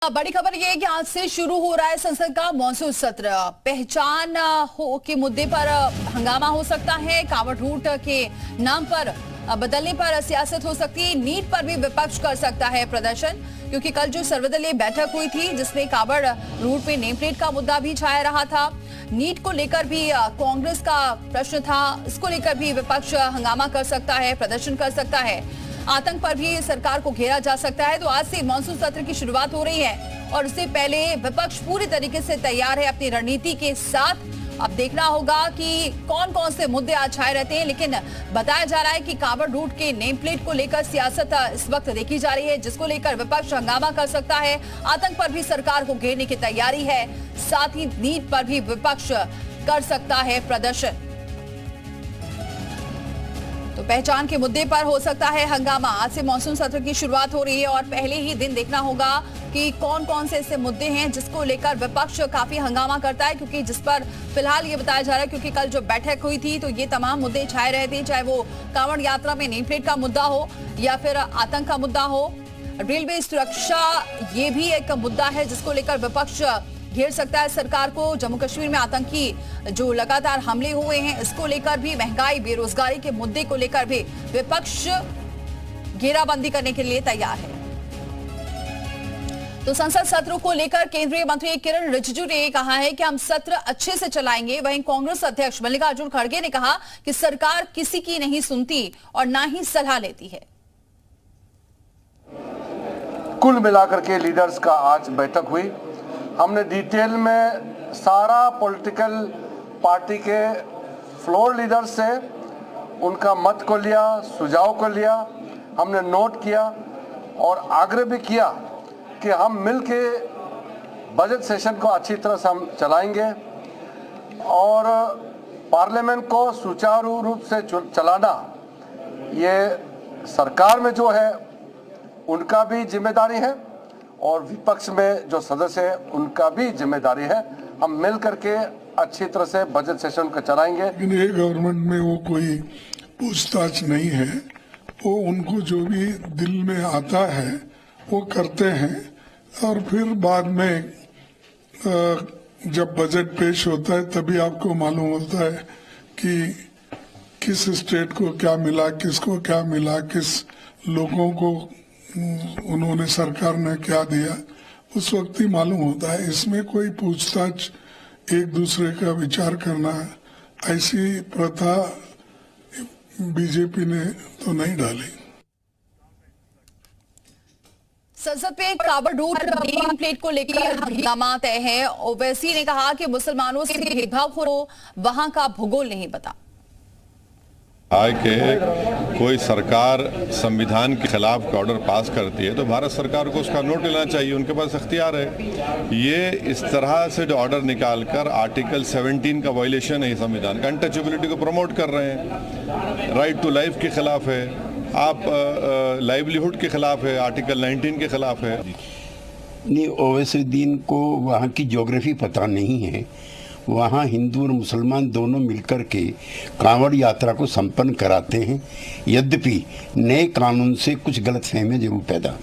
बड़ी खबर ये है कि आज से शुरू हो रहा है संसद का मॉनसून सत्र। पहचान के मुद्दे पर हंगामा हो सकता है, कांवड़ रूट के नाम पर बदलने पर सियासत हो सकती है, नीट पर भी विपक्ष कर सकता है प्रदर्शन, क्योंकि कल जो सर्वदलीय बैठक हुई थी जिसमें कांवड़ रूट पे नेम प्लेट का मुद्दा भी छाया रहा था, नीट को लेकर भी कांग्रेस का प्रश्न था, इसको लेकर भी विपक्ष हंगामा कर सकता है, प्रदर्शन कर सकता है, आतंक पर भी सरकार को घेरा जा सकता है। तो आज से मानसून सत्र की शुरुआत हो रही है और उससे पहले विपक्ष पूरी तरीके से तैयार है अपनी रणनीति के साथ। अब देखना होगा कि कौन कौन से मुद्दे आज छाए रहते हैं, लेकिन बताया जा रहा है कि कांवड़ रूट के नेम प्लेट को लेकर सियासत इस वक्त देखी जा रही है, जिसको लेकर विपक्ष हंगामा कर सकता है, आतंक पर भी सरकार को घेरने की तैयारी है, साथ ही नीट पर भी विपक्ष कर सकता है प्रदर्शन। तो पहचान के मुद्दे पर हो सकता है हंगामा। आज से मॉनसून सत्र की शुरुआत हो रही है और पहले ही दिन देखना होगा कि कौन कौन से ऐसे मुद्दे हैं जिसको लेकर विपक्ष काफी हंगामा करता है, क्योंकि जिस पर फिलहाल ये बताया जा रहा है, क्योंकि कल जो बैठक हुई थी तो ये तमाम मुद्दे छाए रहे थे, चाहे वो कांवड़ यात्रा में नेम प्लेट का मुद्दा हो या फिर आतंक का मुद्दा हो, रेलवे सुरक्षा ये भी एक मुद्दा है जिसको लेकर विपक्ष घेर सकता है सरकार को। जम्मू कश्मीर में आतंकी जो लगातार हमले हुए हैं इसको लेकर भी, महंगाई बेरोजगारी के मुद्दे को लेकर भी विपक्ष घेराबंदी करने के लिए तैयार है। तो संसद सत्र को लेकर केंद्रीय मंत्री किरण रिजिजू ने कहा है कि हम सत्र अच्छे से चलाएंगे। वहीं कांग्रेस अध्यक्ष मल्लिकार्जुन खड़गे ने कहा कि सरकार किसी की नहीं सुनती और ना ही सलाह लेती है। कुल मिलाकर के लीडर्स का आज बैठक हुई। हमने डिटेल में सारा पॉलिटिकल पार्टी के फ्लोर लीडर से उनका मत को लिया, सुझाव को लिया, हमने नोट किया और आग्रह भी किया कि हम मिलके बजट सेशन को अच्छी तरह से हम चलाएंगे और पार्लियामेंट को सुचारू रूप से चलाना ये सरकार में जो है उनका भी जिम्मेदारी है और विपक्ष में जो सदस्य है उनका भी जिम्मेदारी है। हम मिल करके अच्छी तरह से बजट सेशन को चलाएंगे। ये गवर्नमेंट में वो कोई पूछताछ नहीं है, वो उनको जो भी दिल में आता है वो करते हैं और फिर बाद में जब बजट पेश होता है तभी आपको मालूम होता है कि किस स्टेट को क्या मिला, किसको क्या मिला, किस लोगों को उन्होंने सरकार ने क्या दिया, उस वक्त ही मालूम होता है। इसमें कोई पूछताछ, एक दूसरे का विचार करना, ऐसी प्रथा बीजेपी ने तो नहीं डाली। संसद में कांवड़ रूट नेम प्लेट को लेकर हंगामा तय है। ओवैसी ने कहा कि मुसलमानों से भेदभाव हो, वहां का भूगोल नहीं पता। आय के कोई सरकार संविधान के खिलाफ ऑर्डर पास करती है तो भारत सरकार को उसका नोट लेना चाहिए, उनके पास अख्तियार है। ये इस तरह से जो ऑर्डर निकालकर आर्टिकल 17 का वायलेशन है संविधान का, अनटचेबिलिटी को प्रमोट कर रहे हैं, राइट टू लाइफ के खिलाफ है, आप लाइवलीहुड के खिलाफ है, आर्टिकल 19 के खिलाफ है। नहीं, ओवैसीउद्दीन को वहाँ की ज्योग्राफी पता नहीं है। वहाँ हिंदू और मुसलमान दोनों मिलकर के कांवड़ यात्रा को संपन्न कराते हैं, यद्यपि नए कानून से कुछ गलतफहमियां जरूर पैदा